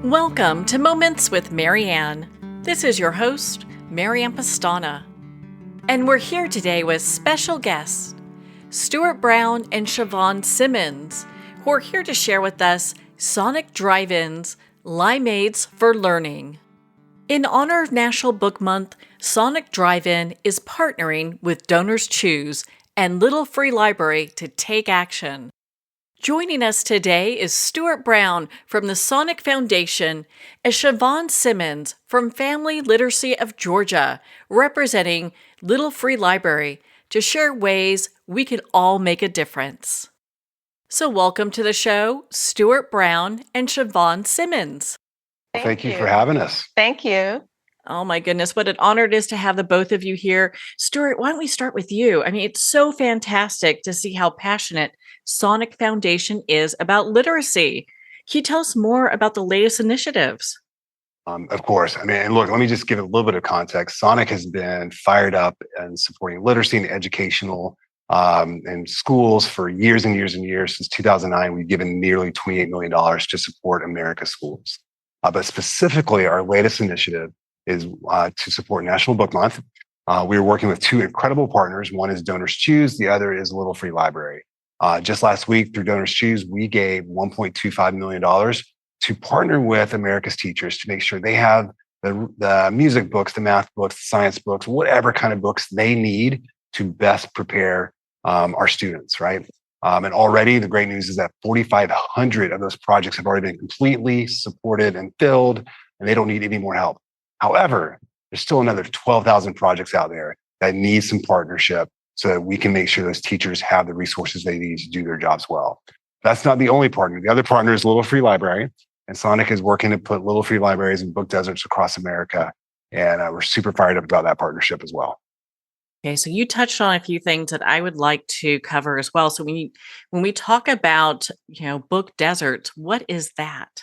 Welcome to Moments with Marianne. This is your host, Marianne Pastana. And we're here today with special guests, Stuart Brown and Shavawn Simmons, who are here to share with us Sonic Drive-In's Limeades for Learning. In honor of National Book Month, Sonic Drive-In is partnering with DonorsChoose and Little Free Library to take action. Joining us today is Stuart Brown from the Sonic Foundation and Shavawn Simmons from Family Literacy of Georgia, representing Little Free Library, to share ways we can all make a difference. So welcome to the show, Stuart Brown and Shavawn Simmons. Thank you for having us. Thank you. Oh my goodness, what an honor it is to have the both of you here. Stuart, why don't we start with you? I mean, it's so fantastic to see how passionate Sonic Foundation is about literacy. Can you tell us more about the latest initiatives? Of course. I mean, and look, let me just give a little bit of context. Sonic has been fired up and supporting literacy and educational and schools for years and years and years. Since 2009, we've given nearly $28 million to support America's schools. But specifically, our latest initiative is to support National Book Month. We are working with two incredible partners. One is DonorsChoose, the other is Little Free Library. Just last week through DonorsChoose, we gave $1.25 million to partner with America's teachers to make sure they have the music books, the math books, the science books, whatever kind of books they need to best prepare our students, right? And already the great news is that 4,500 of those projects have already been completely supported and filled, and they don't need any more help. However, there's still another 12,000 projects out there that need some partnership so that we can make sure those teachers have the resources they need to do their jobs well. That's not the only partner. The other partner is Little Free Library, and Sonic is working to put Little Free Libraries in book deserts across America. And we're super fired up about that partnership as well. Okay, so you touched on a few things that I would like to cover as well. So when we talk about, book deserts, what is that?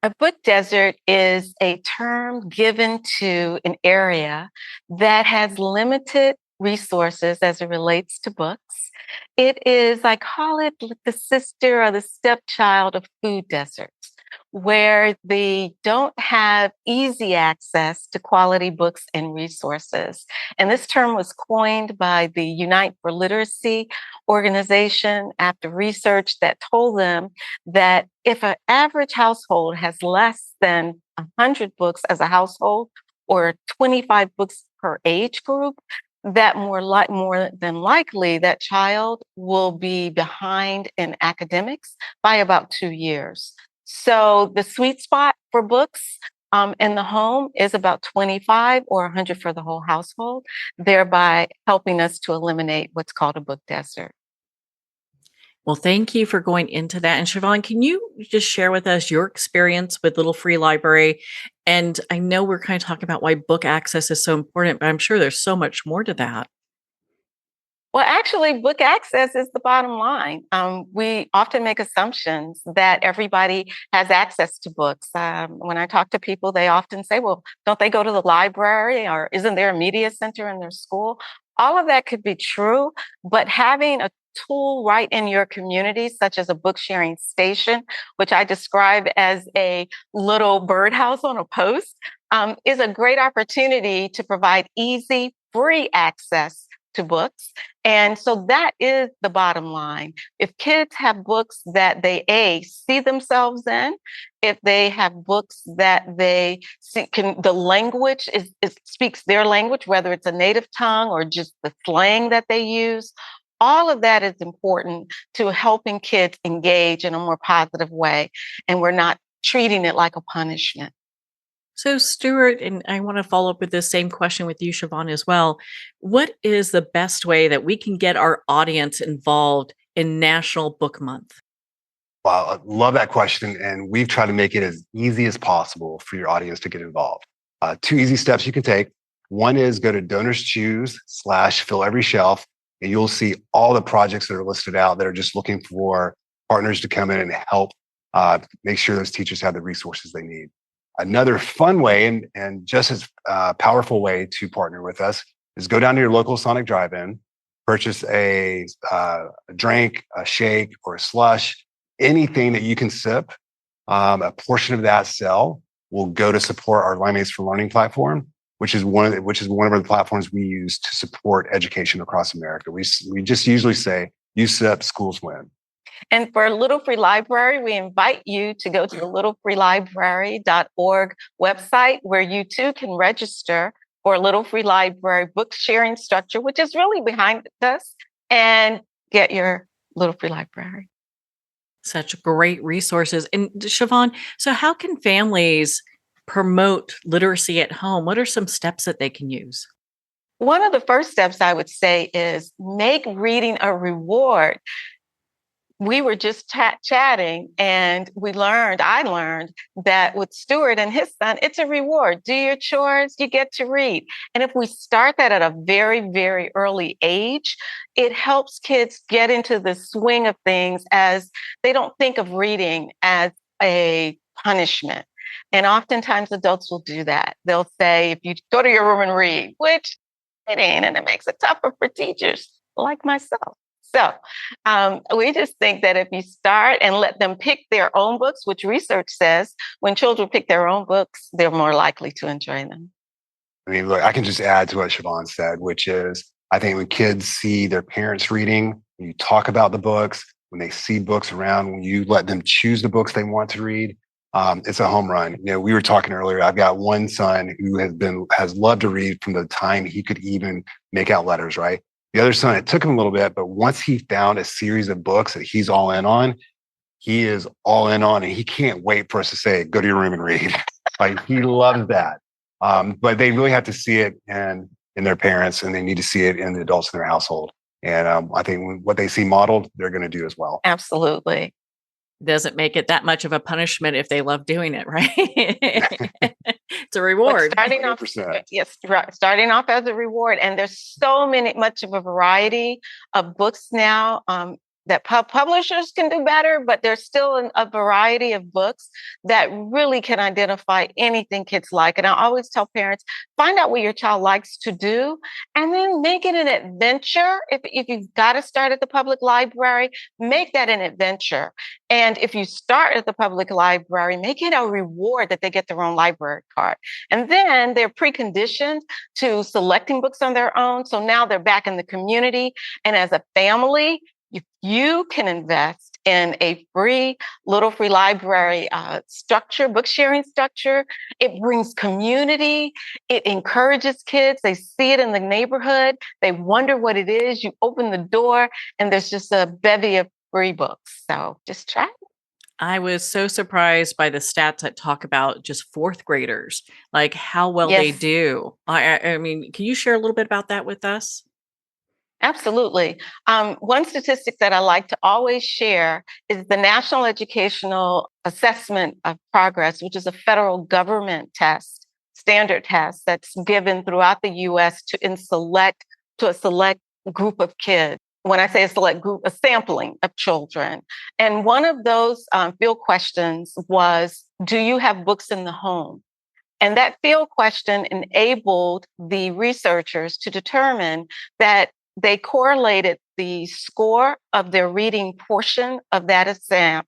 A book desert is a term given to an area that has limited resources as it relates to books. It is, I call it the sister or the stepchild of food deserts, where they don't have easy access to quality books and resources. And this term was coined by the Unite for Literacy organization after research that told them that if an average household has less than 100 books as a household or 25 books per age group, that more than likely that child will be behind in academics by about 2 years. So the sweet spot for books in the home is about 25 or 100 for the whole household, thereby helping us to eliminate what's called a book desert. Well, thank you for going into that. And Shavawn, can you just share with us your experience with Little Free Library? And I know we're kind of talking about why book access is so important, but I'm sure there's so much more to that. Well, actually, book access is the bottom line. We often make assumptions that everybody has access to books. When I talk to people, they often say, well, don't they go to the library, or isn't there a media center in their school? All of that could be true, but having a tool right in your community, such as a book sharing station, which I describe as a little birdhouse on a post, is a great opportunity to provide easy, free access to books. And so that is the bottom line. If kids have books that they see themselves in, if they have books that they see, the language speaks their language, whether it's a native tongue or just the slang that they use, all of that is important to helping kids engage in a more positive way. And we're not treating it like a punishment. So, Stuart, and I want to follow up with this same question with you, Shavawn, as well. What is the best way that we can get our audience involved in National Book Month? Well, I love that question. And we've tried to make it as easy as possible for your audience to get involved. Two easy steps you can take. One is go to DonorsChoose/fill every shelf, and you'll see all the projects that are listed out that are just looking for partners to come in and help make sure those teachers have the resources they need. Another fun way and just as powerful way to partner with us is go down to your local Sonic Drive-In, purchase a drink, a shake, or a slush, anything that you can sip, A portion of that sale will go to support our Limeades for Learning platform, which is one of the platforms we use to support education across America. We just usually say, USIP, schools win. And for Little Free Library, we invite you to go to the littlefreelibrary.org website, where you too can register for Little Free Library book sharing structure, which is really behind us, and get your Little Free Library. Such great resources. And Shavawn, so how can families promote literacy at home? What are some steps that they can use? One of the first steps I would say is make reading a reward. We were just chatting, and I learned that with Stuart and his son, it's a reward. Do your chores, you get to read. And if we start that at a very, very early age, it helps kids get into the swing of things, as they don't think of reading as a punishment. And oftentimes adults will do that. They'll say, if you go to your room and read, which it ain't, and it makes it tougher for teachers like myself. So we just think that if you start and let them pick their own books, which research says when children pick their own books, they're more likely to enjoy them. I mean, look, I can just add to what Shavawn said, which is, I think when kids see their parents reading, when you talk about the books, when they see books around, when you let them choose the books they want to read, it's a home run. We were talking earlier, I've got one son who has loved to read from the time he could even make out letters, right? The other son, it took him a little bit, but once he found a series of books that he's all in on, he is all in on, and he can't wait for us to say, go to your room and read. Like, he loves that. But they really have to see it in their parents, and they need to see it in the adults in their household. And I think what they see modeled, they're going to do as well. Absolutely. Doesn't make it that much of a punishment if they love doing it, right? It's a reward. Starting off as a reward. And there's so much of a variety of books now that publishers can do better, but there's still a variety of books that really can identify anything kids like. And I always tell parents, find out what your child likes to do, and then make it an adventure. If you've got to start at the public library, make that an adventure. And if you start at the public library, make it a reward that they get their own library card. And then they're preconditioned to selecting books on their own. So now they're back in the community. And as a family, if you can invest in a free Little Free Library structure, book sharing structure, it brings community. It encourages kids. They see it in the neighborhood. They wonder what it is. You open the door, and there's just a bevy of free books. So just try it. I was so surprised by the stats that talk about just fourth graders, like how well they do. I mean, can you share a little bit about that with us? Absolutely. One statistic that I like to always share is the National Educational Assessment of Progress, which is a federal government test, standard test that's given throughout the U.S. to a select group of kids. When I say a select group, a sampling of children. And one of those field questions was, do you have books in the home? And that field question enabled the researchers to determine that they correlated the score of their reading portion of that assessment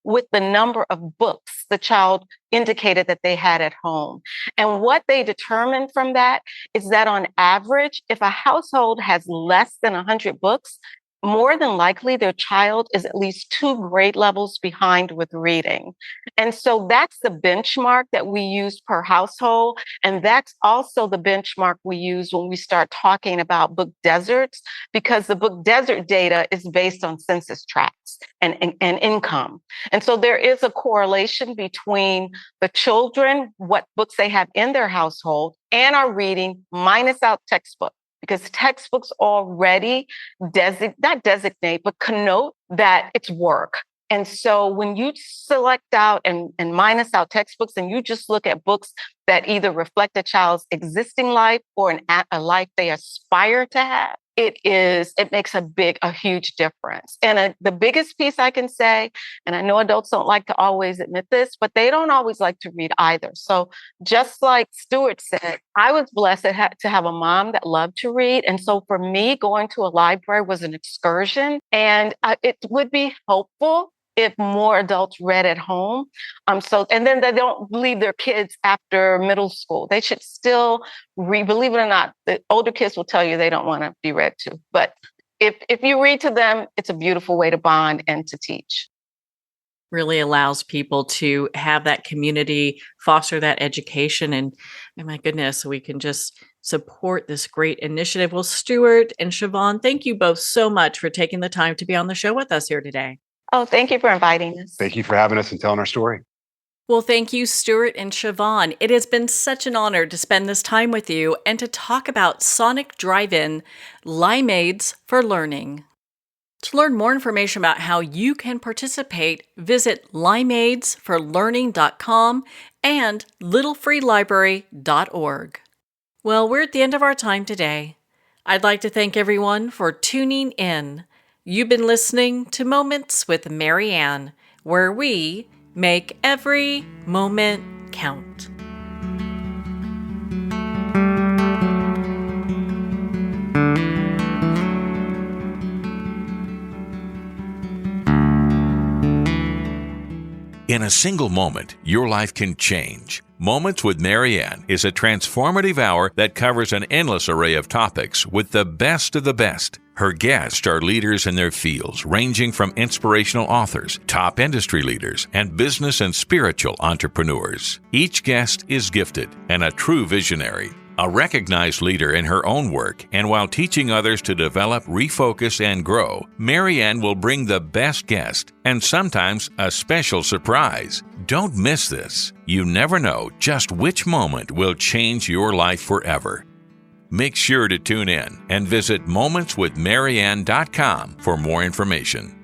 with the number of books the child indicated that they had at home. And what they determined from that is that on average, if a household has less than 100 books, more than likely their child is at least 2 grade levels behind with reading. And so that's the benchmark that we use per household. And that's also the benchmark we use when we start talking about book deserts, because the book desert data is based on census tracts and income. And so there is a correlation between the children, what books they have in their household, and our reading minus out textbooks. Because textbooks already not designate, but connote that it's work. And so when you select out and minus out textbooks, and you just look at books that either reflect a child's existing life or a life they aspire to have, it makes a huge difference. And the biggest piece I can say, and I know adults don't like to always admit this, but they don't always like to read either. So just like Stuart said, I was blessed to have a mom that loved to read. And so for me, going to a library was an excursion, and it would be helpful if more adults read at home. And then they don't leave their kids after middle school. They should still read. Believe it or not, the older kids will tell you they don't want to be read to. But if you read to them, it's a beautiful way to bond and to teach. Really allows people to have that community, foster that education. And my goodness, we can just support this great initiative. Well, Stuart and Shavawn, thank you both so much for taking the time to be on the show with us here today. Oh, thank you for inviting us. Thank you for having us and telling our story. Well, thank you, Stuart and Shavawn. It has been such an honor to spend this time with you and to talk about Sonic Drive-In Limeades for Learning. To learn more information about how you can participate, visit limeadesforlearning.com and littlefreelibrary.org. Well, we're at the end of our time today. I'd like to thank everyone for tuning in. You've been listening to Moments with Mary Ann, where we make every moment count. In a single moment, your life can change. Moments with Mary Ann is a transformative hour that covers an endless array of topics with the best of the best. Her guests are leaders in their fields, ranging from inspirational authors, top industry leaders, and business and spiritual entrepreneurs. Each guest is gifted and a true visionary, a recognized leader in her own work, and while teaching others to develop, refocus, and grow, Mary Ann will bring the best guest and sometimes a special surprise. Don't miss this. You never know just which moment will change your life forever. Make sure to tune in and visit momentswithmaryann.com for more information.